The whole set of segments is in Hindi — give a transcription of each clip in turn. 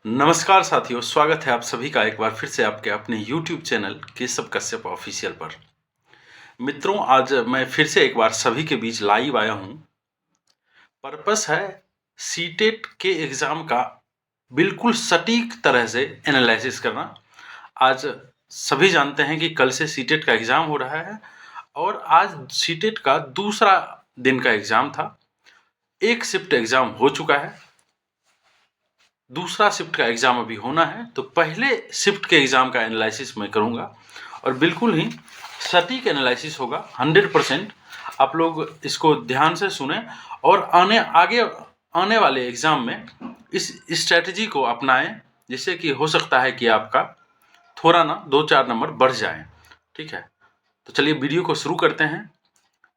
नमस्कार साथियों, स्वागत है आप सभी का एक बार फिर से आपके अपने YouTube channel Keshav Kashyap official पर। मित्रों, आज मैं फिर से एक बार सभी के बीच लाइव आया हूँ। पर्पस है सीटेट के एग्ज़ाम का बिल्कुल सटीक तरह से एनालिसिस करना। आज सभी जानते हैं कि कल से सीटेट का एग्ज़ाम हो रहा है और आज सीटेट का दूसरा दिन का एग्ज़ाम था। एक शिफ्ट एग्ज़ाम हो चुका है, दूसरा शिफ्ट का एग्ज़ाम अभी होना है। तो पहले शिफ्ट के एग्ज़ाम का एनालिसिस मैं करूँगा और बिल्कुल ही सटीक एनालिसिस होगा 100%। आप लोग इसको ध्यान से सुने और आगे आने वाले एग्ज़ाम में इस स्ट्रैटेजी को अपनाएं, जिससे कि हो सकता है कि आपका थोड़ा ना 2-4 नंबर बढ़ जाएं। ठीक है, तो चलिए वीडियो को शुरू करते हैं।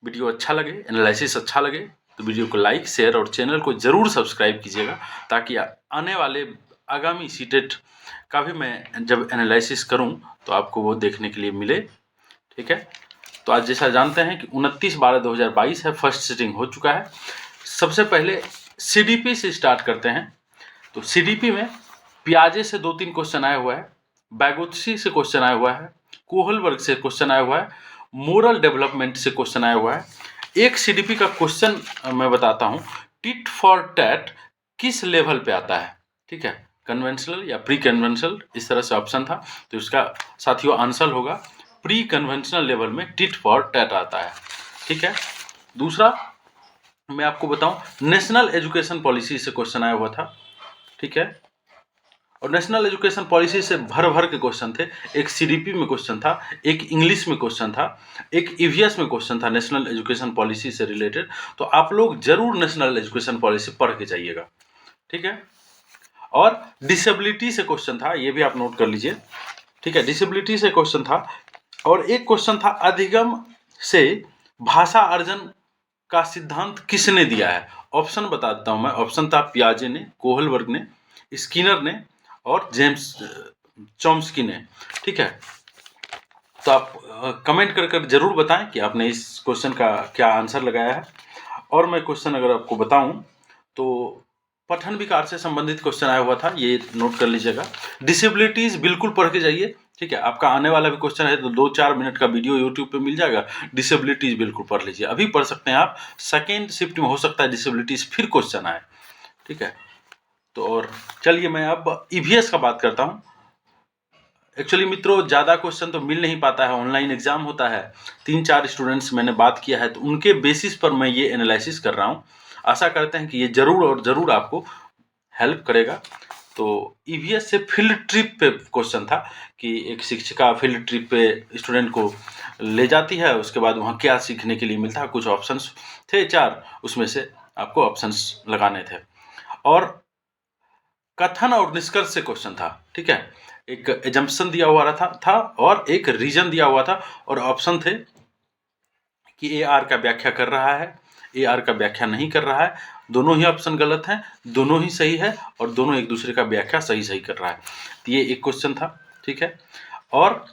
वीडियो अच्छा लगे, एनालिसिस अच्छा लगे तो वीडियो को लाइक, शेयर और चैनल को ज़रूर सब्सक्राइब कीजिएगा, ताकि आने वाले आगामी सीटेट का भी मैं जब एनालिसिस करूं तो आपको वो देखने के लिए मिले। ठीक है, तो आज जैसा जानते हैं कि 29/12/2022 है, फर्स्ट सिटिंग हो चुका है। सबसे पहले सीडीपी से स्टार्ट करते हैं। तो सीडीपी में पियाजे से 2-3 क्वेश्चन आया हुआ है, बैगोत्सी से क्वेश्चन आया हुआ है, कोहलबर्ग से क्वेश्चन आया हुआ है, मोरल डेवलपमेंट से क्वेश्चन आया हुआ है। एक सीडीपी का क्वेश्चन मैं बताता हूँ, टिट फॉर टैट किस लेवल पे आता है। ठीक है, कन्वेंशनल या प्री कन्वेंशनल, इस तरह से ऑप्शन था। तो इसका साथियों आंसर होगा प्री कन्वेंशनल लेवल में टिट फॉर टैट आता है। ठीक है, दूसरा मैं आपको बताऊं, नेशनल एजुकेशन पॉलिसी से क्वेश्चन आया हुआ था। ठीक है, और नेशनल एजुकेशन पॉलिसी से भर के क्वेश्चन थे। एक सीडीपी में क्वेश्चन था, एक इंग्लिश में क्वेश्चन था, एक ईवीएस में क्वेश्चन था नेशनल एजुकेशन पॉलिसी से रिलेटेड। तो आप लोग जरूर नेशनल एजुकेशन पॉलिसी पढ़ के जाइएगा। ठीक है, और डिसेबिलिटी से क्वेश्चन था, ये भी आप नोट कर लीजिए। ठीक है, डिसेबिलिटी से क्वेश्चन था। और एक क्वेश्चन था, अधिगम से भाषा अर्जन का सिद्धांत किसने दिया है। ऑप्शन बता देता हूं मैं। ऑप्शन था पियाजे ने, कोहलबर्ग ने, स्किनर ने और जेम्स चॉम्स्की ने। ठीक है, तो आप कमेंट कर जरूर बताएं कि आपने इस क्वेश्चन का क्या आंसर लगाया है। और मैं क्वेश्चन अगर आपको बताऊं तो पठन विकार से संबंधित क्वेश्चन आया हुआ था, ये नोट कर लीजिएगा। डिसेबिलिटीज बिल्कुल पढ़ के जाइए। ठीक है, आपका आने वाला भी क्वेश्चन है तो 2-4 मिनट का वीडियो यूट्यूब पे मिल जाएगा। डिसेबिलिटीज बिल्कुल पढ़ लीजिए, अभी पढ़ सकते हैं आप। सेकेंड शिफ्ट में हो सकता है डिसेबिलिटीज फिर क्वेश्चन आए। ठीक है, तो और चलिए मैं अब ईवीएस का बात करता हूँ। एक्चुअली मित्रों, ज़्यादा क्वेश्चन तो मिल नहीं पाता है, ऑनलाइन एग्जाम होता है। 3-4 स्टूडेंट्स मैंने बात किया है, तो उनके बेसिस पर मैं ये एनालिसिस कर रहा हूँ। आशा करते हैं कि ये जरूर और ज़रूर आपको हेल्प करेगा। तो ईवीएस से फील्ड ट्रिप पे क्वेश्चन था कि एक शिक्षिका फील्ड ट्रिप पे स्टूडेंट को ले जाती है, उसके बाद वहाँ क्या सीखने के लिए मिलता है। कुछ ऑप्शंस थे 4, उसमें से आपको ऑप्शंस लगाने थे। और कथन और निष्कर्ष से क्वेश्चन था। ठीक है, एक एजम्पशन दिया हुआ था और एक रीजन दिया हुआ था, और ऑप्शन थे कि ए आर का व्याख्या कर रहा है, ए आर का व्याख्या नहीं कर रहा है। दोनों ही ऑप्शन गलत हैं, दोनों ही सही है, और दोनों एक दूसरे का व्याख्या सही कर रहा है। तो ये एक क्वेश्चन था। ठीक है, और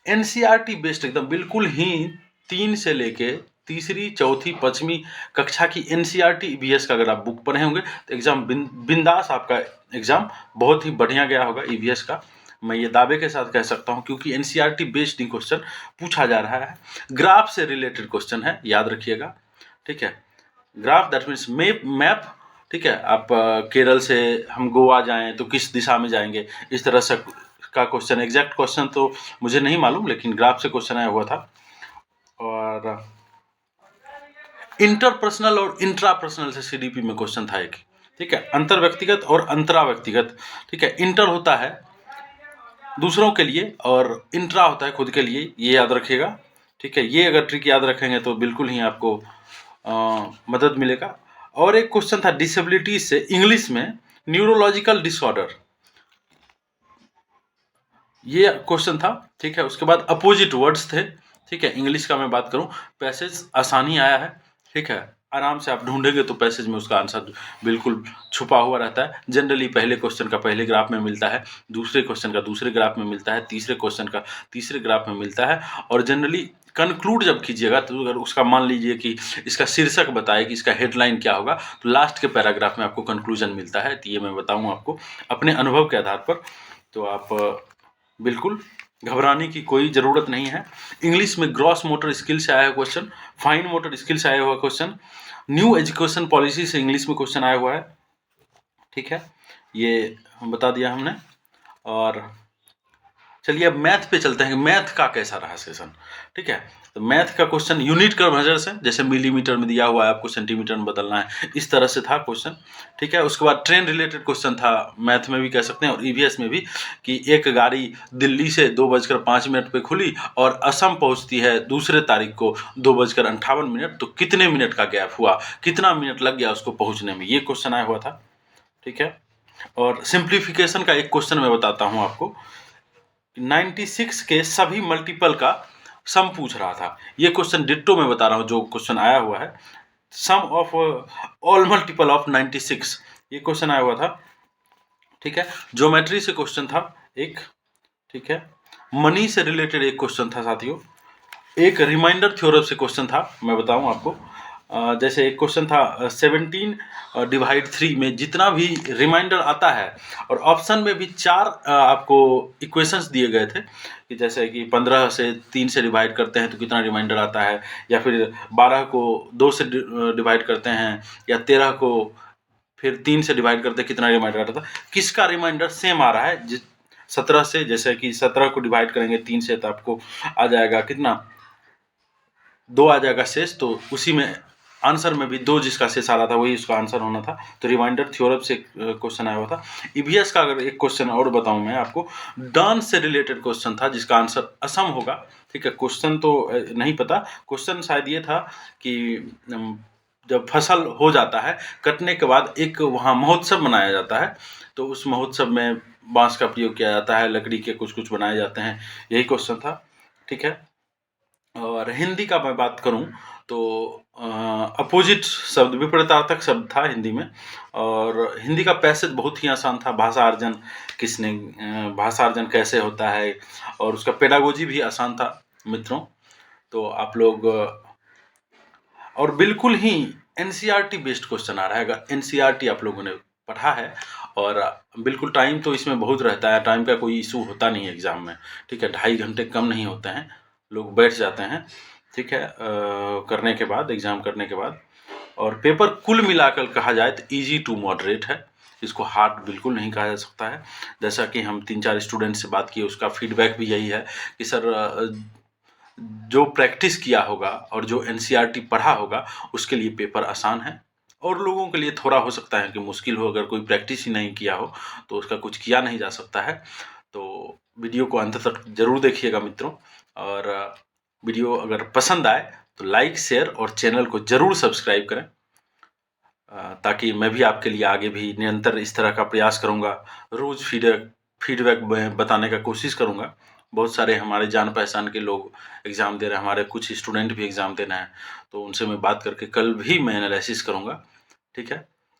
एनसीईआरटी बेस्ड एकदम बिल्कुल ही 3 से लेके तीसरी, चौथी, 5वीं कक्षा की एनसीईआरटी ईवीएस का अगर आप बुक पढ़े होंगे तो एग्जाम बिंदास आपका एग्जाम बहुत ही बढ़िया गया होगा ईवीएस का। मैं ये दावे के साथ कह सकता हूँ, क्योंकि एनसीईआरटी बेस्ड ही क्वेश्चन पूछा जा रहा है। ग्राफ से रिलेटेड क्वेश्चन है, याद रखिएगा। ठीक है, ग्राफ दैट मीन्स मैप। ठीक है, आप केरल से हम गोवा जाएं तो किस दिशा में जाएंगे, इस तरह से का क्वेश्चन। एग्जैक्ट क्वेश्चन तो मुझे नहीं मालूम, लेकिन ग्राफ से क्वेश्चन आया हुआ था। और इंटरपर्सनल और इंट्रापर्सनल से सीडीपी में क्वेश्चन था एक। ठीक है, अंतर व्यक्तिगत और अंतरा व्यक्तिगत। ठीक है, इंटर होता है दूसरों के लिए और इंट्रा होता है खुद के लिए, ये याद रखिएगा। ठीक है, ये अगर ट्रिक याद रखेंगे तो बिल्कुल ही आपको मदद मिलेगा। और एक क्वेश्चन था डिसेबिलिटीज से, इंग्लिश में न्यूरोलॉजिकल डिसऑर्डर, ये क्वेश्चन था। ठीक है, उसके बाद अपोजिट वर्ड्स थे। ठीक है, इंग्लिश का मैं बात करूं, पैसेज आसानी आया है। ठीक है, आराम से आप ढूंढेंगे तो पैसेज में उसका आंसर बिल्कुल छुपा हुआ रहता है। जनरली पहले क्वेश्चन का पहले ग्राफ में मिलता है, दूसरे क्वेश्चन का दूसरे ग्राफ में मिलता है, तीसरे क्वेश्चन का तीसरे ग्राफ में मिलता है। और जनरली कंक्लूड जब कीजिएगा तो अगर उसका मान लीजिए कि इसका शीर्षक बताए कि इसका हेडलाइन क्या होगा, तो लास्ट के पैराग्राफ में आपको कंक्लूजन मिलता है। तो ये मैं बताऊँ आपको अपने अनुभव के आधार पर, तो आप बिल्कुल घबराने की कोई ज़रूरत नहीं है। इंग्लिश में ग्रॉस मोटर स्किल से आया है क्वेश्चन, फाइन मोटर स्किल से आया हुआ क्वेश्चन, न्यू एजुकेशन पॉलिसी से इंग्लिश में क्वेश्चन आया हुआ है। ठीक है, ये बता दिया हमने। और चलिए अब मैथ पे चलते हैं, मैथ का कैसा रहा सेशन। ठीक है, तो मैथ का क्वेश्चन यूनिट का मेजर से, जैसे मिलीमीटर में दिया हुआ है आपको सेंटीमीटर में बदलना है, इस तरह से था क्वेश्चन। ठीक है, उसके बाद ट्रेन रिलेटेड क्वेश्चन था, मैथ में भी कह सकते हैं और ईवीएस में भी, कि एक गाड़ी दिल्ली से 2:05 पे खुली और असम पहुंचती है दूसरे तारीख को 2:58, तो कितने मिनट का गैप हुआ, कितना मिनट लग गया उसको पहुंचने में, ये क्वेश्चन आया हुआ था। ठीक है, और सिंप्लीफिकेशन का एक क्वेश्चन मैं बताता हूँ आपको, 96 के सभी मल्टीपल का सम पूछ रहा था। ये क्वेश्चन डिट्टो में बता रहा हूँ जो क्वेश्चन आया हुआ है, सम ऑफ ऑल मल्टीपल ऑफ 96, ये क्वेश्चन आया हुआ था। ठीक है, ज्योमेट्री से क्वेश्चन था एक। ठीक है, मनी से रिलेटेड एक क्वेश्चन था साथियों, एक रिमाइंडर थ्योरम से क्वेश्चन था, मैं बताऊं आपको। जैसे एक क्वेश्चन था 17/3 में जितना भी रिमाइंडर आता है, और ऑप्शन में भी 4 आपको इक्वेशंस दिए गए थे, कि जैसे कि 15 से 3 से डिवाइड करते हैं तो कितना रिमाइंडर आता है, या फिर 12 को 2 से डिवाइड करते हैं, या 13 को फिर 3 से डिवाइड करते हैं कितना रिमाइंडर आता था, किसका रिमाइंडर सेम आ रहा है। 17 से, जैसे कि 17 को डिवाइड करेंगे 3 से तो आपको आ जाएगा कितना, 2 आ जाएगा शेष, तो उसी में आंसर में भी 2 जिसका शेष आ रहा था वही उसका आंसर होना था। तो रिमाइंडर थ्योरम से क्वेश्चन आया हुआ था। ईवीएस का अगर एक क्वेश्चन और बताऊं मैं आपको, डांस से रिलेटेड क्वेश्चन था जिसका आंसर असम होगा। ठीक है, क्वेश्चन तो नहीं पता, क्वेश्चन शायद ये था कि जब फसल हो जाता है कटने के बाद एक वहाँ महोत्सव मनाया जाता है, तो उस महोत्सव में बांस का प्रयोग किया जाता है, लकड़ी के कुछ कुछ बनाए जाते हैं, यही क्वेश्चन था। ठीक है, और हिंदी का मैं बात करूं तो अपोजिट शब्द, विपरीतार्थक शब्द था हिंदी में, और हिंदी का पैसेज बहुत ही आसान था। भाषा अर्जन किसने, भाषा अर्जन कैसे होता है, और उसका पेडागोजी भी आसान था मित्रों। तो आप लोग, और बिल्कुल ही एनसीईआरटी बेस्ड क्वेश्चन आ रहा है। अगर एनसीईआरटी आप लोगों ने पढ़ा है, और बिल्कुल टाइम तो इसमें बहुत रहता है, टाइम का कोई इशू होता नहीं है एग्ज़ाम में। ठीक है, 2.5 घंटे कम नहीं होते हैं, लोग बैठ जाते हैं। ठीक है, करने के बाद, एग्ज़ाम करने के बाद, और पेपर कुल मिलाकर कहा जाए तो ईजी टू मॉडरेट है, इसको हार्ड बिल्कुल नहीं कहा जा सकता है। जैसा कि हम 3-4 स्टूडेंट से बात किए, उसका फीडबैक भी यही है कि सर जो प्रैक्टिस किया होगा और जो एनसीईआरटी पढ़ा होगा उसके लिए पेपर आसान है, और लोगों के लिए थोड़ा हो सकता है कि मुश्किल हो, अगर कोई प्रैक्टिस ही नहीं किया हो तो उसका कुछ किया नहीं जा सकता है। तो वीडियो को अंत तक जरूर देखिएगा मित्रों, और वीडियो अगर पसंद आए तो लाइक, शेयर और चैनल को जरूर सब्सक्राइब करें, ताकि मैं भी आपके लिए आगे भी निरंतर इस तरह का प्रयास करूँगा, रोज़ फीडबैक बताने का कोशिश करूँगा। बहुत सारे हमारे जान पहचान के लोग एग्ज़ाम दे रहे हैं, हमारे कुछ स्टूडेंट भी एग्ज़ाम देना है, तो उनसे मैं बात करके कल भी मैं एनालिसिस करूँगा। ठीक है,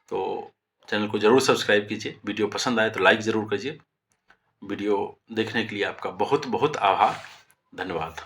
तो चैनल को ज़रूर सब्सक्राइब कीजिए, वीडियो पसंद आए तो लाइक ज़रूर कीजिए। वीडियो देखने के लिए आपका बहुत बहुत आभार, धन्यवाद।